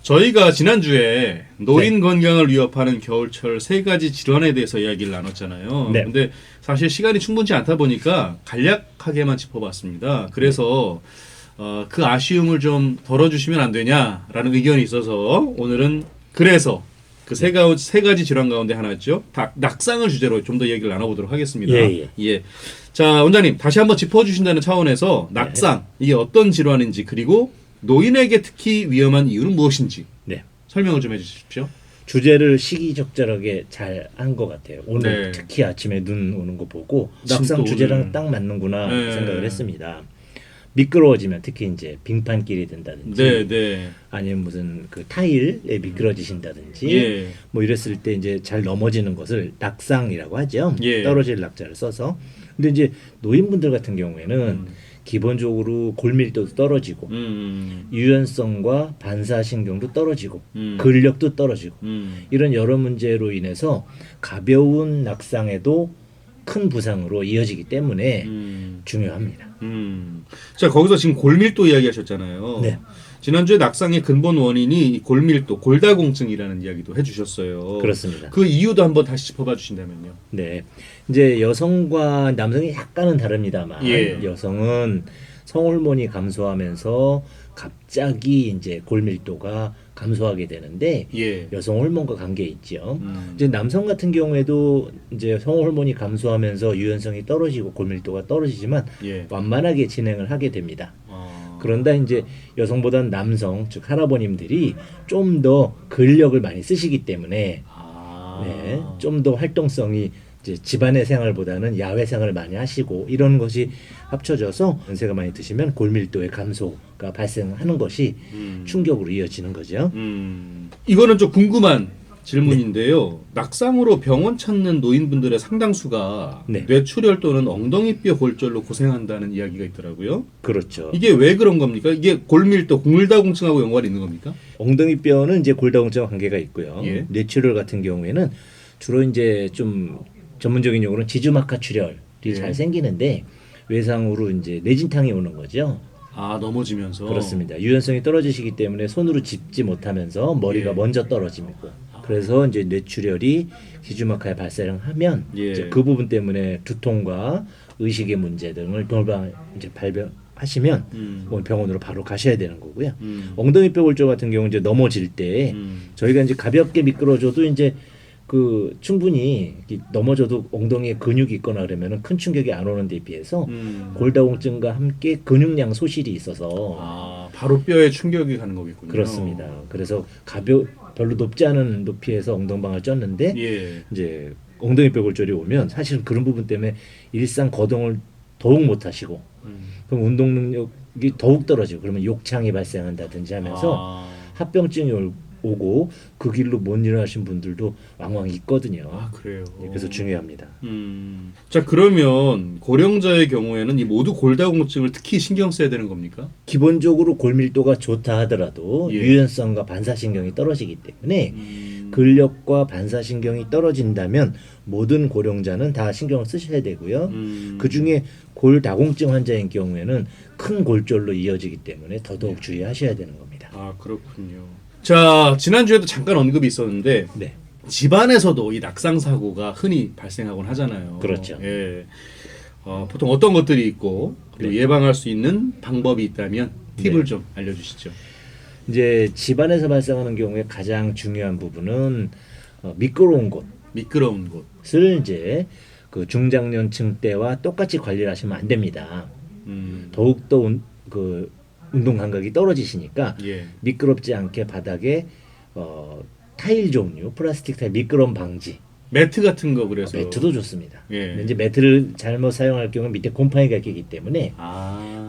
저희가 지난주에 노인 건강을 위협하는 겨울철 세 가지 질환에 대해서 이야기를 나눴잖아요. 네. 근데 사실 시간이 충분치 않다 보니까 간략하게만 짚어봤습니다. 그래서 그 아쉬움을 좀 덜어주시면 안 되냐라는 의견이 있어서 오늘은 그래서 그 세 가지 질환 가운데 하나였죠. 낙상을 주제로 좀 더 얘기를 나눠보도록 하겠습니다. 예. 자, 원장님 다시 한번 짚어주신다는 차원에서 낙상 이게 어떤 질환인지 그리고 노인에게 특히 위험한 이유는 무엇인지 설명을 좀 해주십시오. 주제를 시기적절하게 잘 한 것 같아요. 오늘 네. 특히 아침에 눈 오는 거 보고 낙상 주제랑 딱 맞는구나 생각을 했습니다. 미끄러워지면 특히 이제 빙판길이 된다든지 아니면 무슨 그 타일에 미끄러지신다든지 뭐 이랬을 때 이제 잘 넘어지는 것을 낙상이라고 하죠. 떨어질 낙자를 써서. 근데 이제 노인분들 같은 경우에는 기본적으로 골밀도도 떨어지고 유연성과 반사신경도 떨어지고 근력도 떨어지고 이런 여러 문제로 인해서 가벼운 낙상에도 큰 부상으로 이어지기 때문에 중요합니다. 자, 거기서 지금 골밀도 이야기하셨잖아요. 네. 지난주에 낙상의 근본 원인이 골밀도, 골다공증이라는 이야기도 해주셨어요. 그렇습니다. 그 이유도 한번 다시 짚어봐 주신다면요. 네, 이제 여성과 남성이 약간은 다릅니다만 여성은 성호르몬이 감소하면서 갑자기 이제 골밀도가 감소하게 되는데 여성 호르몬과 관계 있죠. 이제 남성 같은 경우에도 이제 성호르몬이 감소하면서 유연성이 떨어지고 골밀도가 떨어지지만 완만하게 진행을 하게 됩니다. 그런데 이제 여성보다는 남성 즉 할아버님들이 좀 더 근력을 많이 쓰시기 때문에 좀 더 활동성이 이제 집안의 생활보다는 야외 생활을 많이 하시고 이런 것이 합쳐져서 연세가 많이 드시면 골밀도의 감소가 발생하는 것이 충격으로 이어지는 거죠. 이거는 좀 궁금한 질문인데요. 낙상으로 병원 찾는 노인분들의 상당수가 뇌출혈 또는 엉덩이뼈 골절로 고생한다는 이야기가 있더라고요. 그렇죠. 이게 왜 그런 겁니까? 이게 골밀도, 골다공증하고 연관이 있는 겁니까? 엉덩이뼈는 이제 골다공증과 관계가 있고요. 뇌출혈 같은 경우에는 주로 이제 좀 전문적인 용어로는 지주막하 출혈이 잘 생기는데 외상으로 이제 뇌진탕이 오는 거죠. 아, 넘어지면서. 그렇습니다. 유연성이 떨어지시기 때문에 손으로 짚지 못하면서 머리가 먼저 떨어지고 그래서 이제 뇌출혈이 지주막하에 발생하면 이제 그 부분 때문에 두통과 의식의 문제 등을 발병하시면 뭐 병원으로 바로 가셔야 되는 거고요. 엉덩이뼈 골절 같은 경우 이제 넘어질 때 저희가 이제 가볍게 미끄러져도 이제 그 충분히 넘어져도 엉덩이에 근육이 있거나 그러면은 큰 충격이 안 오는 데 비해서 골다공증과 함께 근육량 소실이 있어서 바로 뼈에 충격이 가는 거겠군요. 그렇습니다. 그래서 별로 높지 않은 높이에서 엉덩방을 쪘는데 이제 엉덩이뼈 골절이 오면 사실은 그런 부분 때문에 일상 거동을 더욱 못 하시고 그럼 운동 능력이 더욱 떨어지고 그러면 욕창이 발생한다든지 하면서 합병증이 오고 그 길로 못 일어나신 분들도 왕왕 있거든요. 그래요. 그래서 중요합니다. 자, 그러면 고령자의 경우에는 이 모두 골다공증을 특히 신경 써야 되는 겁니까? 기본적으로 골밀도가 좋다 하더라도 유연성과 반사신경이 떨어지기 때문에 근력과 반사신경이 떨어진다면 모든 고령자는 다 신경을 쓰셔야 되고요. 그중에 골다공증 환자인 경우에는 큰 골절로 이어지기 때문에 더더욱 주의하셔야 되는 겁니다. 그렇군요. 자, 지난주에도 잠깐 언급이 있었는데 집안에서도 이 낙상 사고가 흔히 발생하곤 하잖아요. 그렇죠. 보통 어떤 것들이 있고 그리고 예방할 수 있는 방법이 있다면 팁을 좀 알려주시죠. 이제 집안에서 발생하는 경우에 가장 중요한 부분은 미끄러운 곳을 이제 그 중장년층 때와 똑같이 관리를 하시면 안 됩니다. 더욱더 그 운동 감각이 떨어지시니까 미끄럽지 않게 바닥에 타일 종류, 플라스틱 타일 미끄럼 방지. 매트 같은 거 그래서. 매트도 좋습니다. 근데 이제 매트를 잘못 사용할 경우 밑에 곰팡이가 끼기 때문에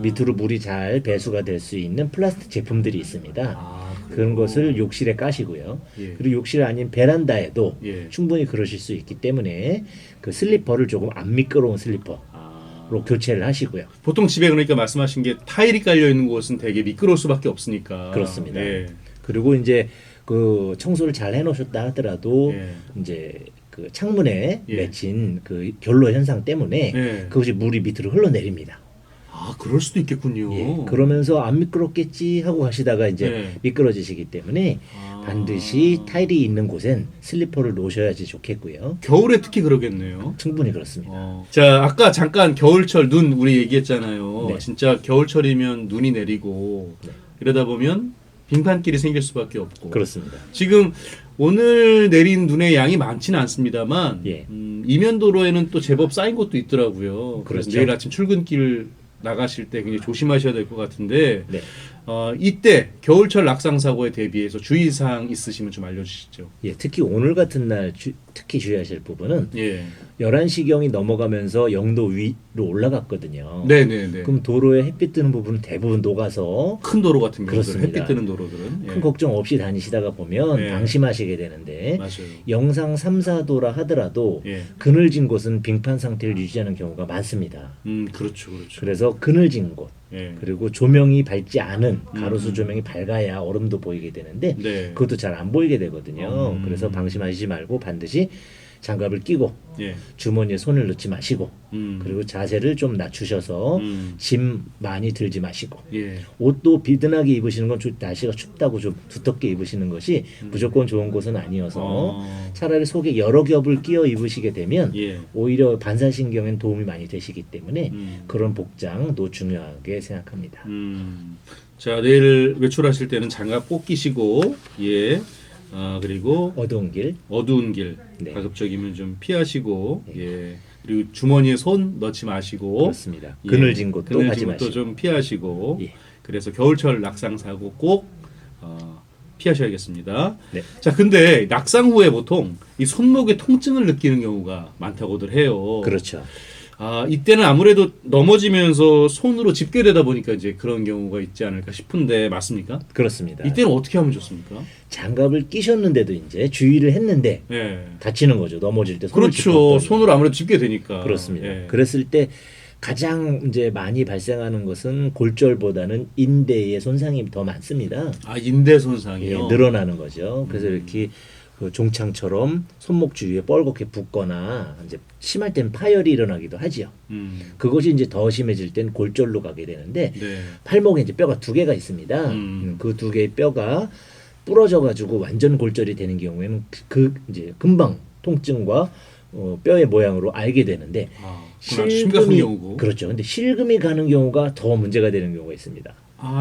밑으로 물이 잘 배수가 될 수 있는 플라스틱 제품들이 있습니다. 그런 것을 욕실에 까시고요. 그리고 욕실 아닌 베란다에도 충분히 그러실 수 있기 때문에 그 슬리퍼를 조금 안 미끄러운 슬리퍼. 로 교체를 하시고요. 보통 집에 그러니까 말씀하신 게 타일이 깔려 있는 곳은 되게 미끄러울 수밖에 없으니까. 그렇습니다. 그리고 이제 그 청소를 잘 해놓으셨다 하더라도 이제 그 창문에 맺힌 그 결로 현상 때문에 그것이 물이 밑으로 흘러내립니다. 아, 그럴 수도 있겠군요. 예, 그러면서 안 미끄럽겠지 하고 하시다가 이제 네. 미끄러지시기 때문에 아. 반드시 타일이 있는 곳엔 슬리퍼를 놓으셔야지 좋겠고요. 겨울에 특히 그러겠네요. 충분히 그렇습니다. 자, 아까 잠깐 겨울철 눈 우리 얘기했잖아요. 네. 진짜 겨울철이면 눈이 내리고 네. 이러다 보면 빙판길이 생길 수밖에 없고. 그렇습니다. 지금 오늘 내린 눈의 양이 많지는 않습니다만 예. 이면도로에는 또 제법 쌓인 곳도 있더라고요. 그래서 그렇죠. 내일 아침 출근길 나가실 때 굉장히 조심하셔야 될 것 같은데 네. 이때 겨울철 낙상 사고에 대비해서 주의사항 있으시면 좀 알려주시죠. 예, 특히 오늘 같은 날 특히 주의하실 부분은 예. 11시경이 넘어가면서 0도 위로 올라갔거든요. 네네네. 그럼 도로에 햇빛 뜨는 부분은 대부분 녹아서 큰 도로 같은 경우는 그렇습니다. 햇빛 뜨는 도로들은 큰 걱정 없이 다니시다가 보면 예. 방심하시게 되는데 맞아요. 영상 3, 4도라 하더라도 예. 그늘진 곳은 빙판 상태를 유지하는 경우가 많습니다. 그렇죠, 그렇죠. 그래서 그늘진 곳 예. 그리고 조명이 밝지 않은 가로수 조명이 밝아야 얼음도 보이게 되는데 네. 그것도 잘 안 보이게 되거든요. 그래서 방심하시지 말고 반드시 장갑을 끼고 예. 주머니에 손을 넣지 마시고 음. 그리고 자세를 좀 낮추셔서 짐 많이 들지 마시고 예. 옷도 비든하게 입으시는 건 날씨가 춥다고 좀 두텁게 입으시는 것이 무조건 좋은 것은 아니어서 차라리 속에 여러 겹을 끼워 입으시게 되면 예. 오히려 반사신경엔 도움이 많이 되시기 때문에 음. 그런 복장도 중요하게 생각합니다. 자, 내일 외출하실 때는 장갑 꼭 끼시고, 예. 그리고 어두운 길, 어두운 길, 네. 가급적이면 좀 피하시고, 예. 그리고 주머니에 손 넣지 마시고, 그렇습니다. 예. 그늘진 곳도 그늘진 가지 곳도 마시고. 좀 피하시고, 예. 그래서 겨울철 낙상 사고 꼭 피하셔야겠습니다. 네. 자, 근데 낙상 후에 보통 이 손목에 통증을 느끼는 경우가 많다고들 해요. 그렇죠. 이때는 아무래도 넘어지면서 손으로 집게되다 보니까 이제 그런 경우가 있지 않을까 싶은데 맞습니까? 그렇습니다. 이때는 어떻게 하면 좋습니까? 장갑을 끼셨는데도 이제 주의를 했는데 예. 다치는 거죠. 넘어질 때 손을 그렇죠. 짚었더니. 손으로 아무래도 집게되니까. 그렇습니다. 예. 그랬을 때 가장 이제 많이 발생하는 것은 골절보다는 인대의 손상이 더 많습니다. 인대 손상이요. 예, 늘어나는 거죠. 그래서 이렇게 그 종창처럼 손목 주위에 뻘겋게 붓거나 이제 심할 땐 파열이 일어나기도 하지요. 그것이 이제 더 심해질 땐 골절로 가게 되는데 네. 팔목에 이제 뼈가 두 개가 있습니다. 그 두 개의 뼈가 부러져 가지고 완전 골절이 되는 경우에는 그 이제 금방 통증과 뼈의 모양으로 알게 되는데 심각한 경우고. 그렇죠. 근데 실금이 가는 경우가 더 문제가 되는 경우가 있습니다.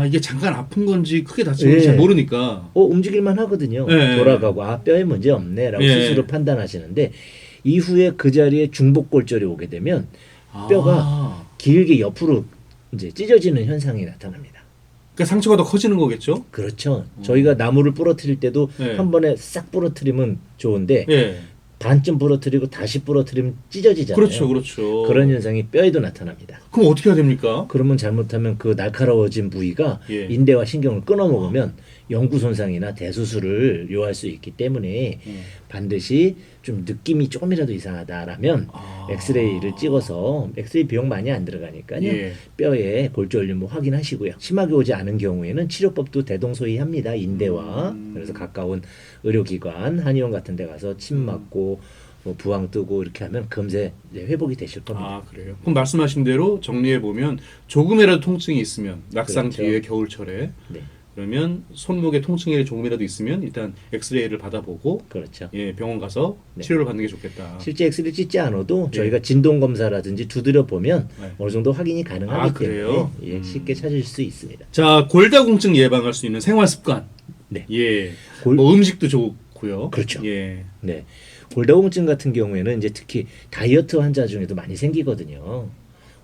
이게 잠깐 아픈 건지 크게 다친 건지 예. 잘 모르니까. 움직일만 하거든요. 예. 돌아가고 뼈에 문제 없네라고 예. 스스로 판단하시는데 이후에 그 자리에 중복골절이 오게 되면 뼈가 길게 옆으로 이제 찢어지는 현상이 나타납니다. 그러니까 상처가 더 커지는 거겠죠? 그렇죠. 저희가 나무를 부러뜨릴 때도 예. 한 번에 싹 부러뜨리면 좋은데 예. 반쯤 부러뜨리고 다시 부러뜨리면 찢어지잖아요. 그렇죠, 그렇죠. 그런 현상이 뼈에도 나타납니다. 그럼 어떻게 해야 됩니까? 그러면 잘못하면 그 날카로워진 부위가 예. 인대와 신경을 끊어먹으면 영구 손상이나 대수술을 요할 수 있기 때문에 반드시 좀 느낌이 조금이라도 이상하다라면 엑스레이를 찍어서 엑스레이 비용 많이 안 들어가니까요. 예. 뼈에 골절 유무 확인하시고요. 심하게 오지 않은 경우에는 치료법도 대동소이합니다. 인대와 그래서 가까운 의료기관, 한의원 같은 데 가서 침 맞고 뭐 부항 뜨고 이렇게 하면 금세 이제 회복이 되실 겁니다. 그래요. 그럼 말씀하신 대로 정리해 보면 조금이라도 통증이 있으면 낙상 그렇죠. 뒤에 겨울철에 네. 그러면 손목에 통증이 조금이라도 있으면 일단 엑스레이를 받아보고 그렇죠. 병원 가서 네. 치료를 받는 게 좋겠다. 실제 엑스레이 찍지 않아도 예. 저희가 진동 검사라든지 두드려 보면 네. 어느 정도 확인이 가능하기 그래요? 때문에 쉽게 찾을 수 있습니다. 자, 골다공증 예방할 수 있는 생활 습관. 네. 예. 골- 뭐 음식도 좋고요. 그렇죠. 예. 네. 골다공증 같은 경우에는 이제 특히 다이어트 환자 중에도 많이 생기거든요.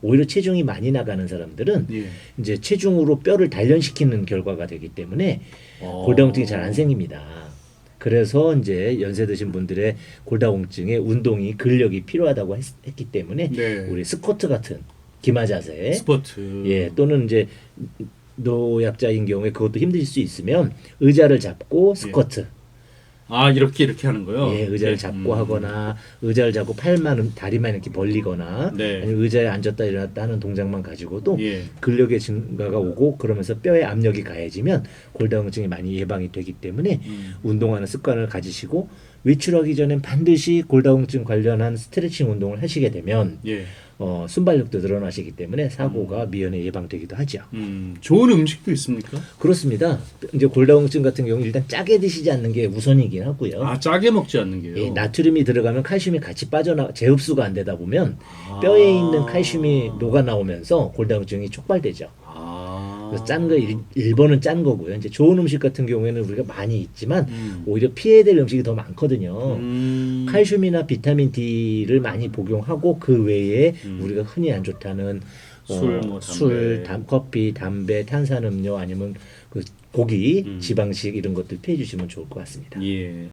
오히려 체중이 많이 나가는 사람들은 예. 이제 체중으로 뼈를 단련시키는 결과가 되기 때문에 골다공증이 잘 안 생깁니다. 그래서 이제 연세 드신 분들의 골다공증에 운동이 근력이 필요하다고 했기 때문에 네. 우리 스쿼트 같은 기마 자세 스포츠. 예, 또는 이제 노약자인 경우에 그것도 힘드실 수 있으면 의자를 잡고 스쿼트 이렇게 하는 거요? 예, 의자를 네. 잡고 하거나 의자를 잡고 팔만 다리만 이렇게 벌리거나 네. 아니면 의자에 앉았다 일어났다 하는 동작만 가지고도 예. 근력의 증가가 오고 그러면서 뼈에 압력이 가해지면 골다공증이 많이 예방이 되기 때문에 운동하는 습관을 가지시고 외출하기 전엔 반드시 골다공증 관련한 스트레칭 운동을 하시게 되면 예. 순발력도 늘어나시기 때문에 사고가 미연에 예방되기도 하죠. 좋은 음식도 있습니까? 그렇습니다. 이제 골다공증 같은 경우 일단 짜게 드시지 않는 게 우선이긴 하고요. 아, 짜게 먹지 않는 게요? 예, 나트륨이 들어가면 칼슘이 같이 재흡수가 안 되다 보면 뼈에 있는 칼슘이 녹아 나오면서 골다공증이 촉발되죠. 그래서 짠 거 1번은 짠 거고요. 이제 좋은 음식 같은 경우에는 우리가 많이 있지만 오히려 피해야 될 음식이 더 많거든요. 칼슘이나 비타민 D를 많이 복용하고 그 외에 우리가 흔히 안 좋다는 술, 담배. 커피, 담배, 탄산음료 아니면 그 고기, 지방식 이런 것들 피해 주시면 좋을 것 같습니다. 예.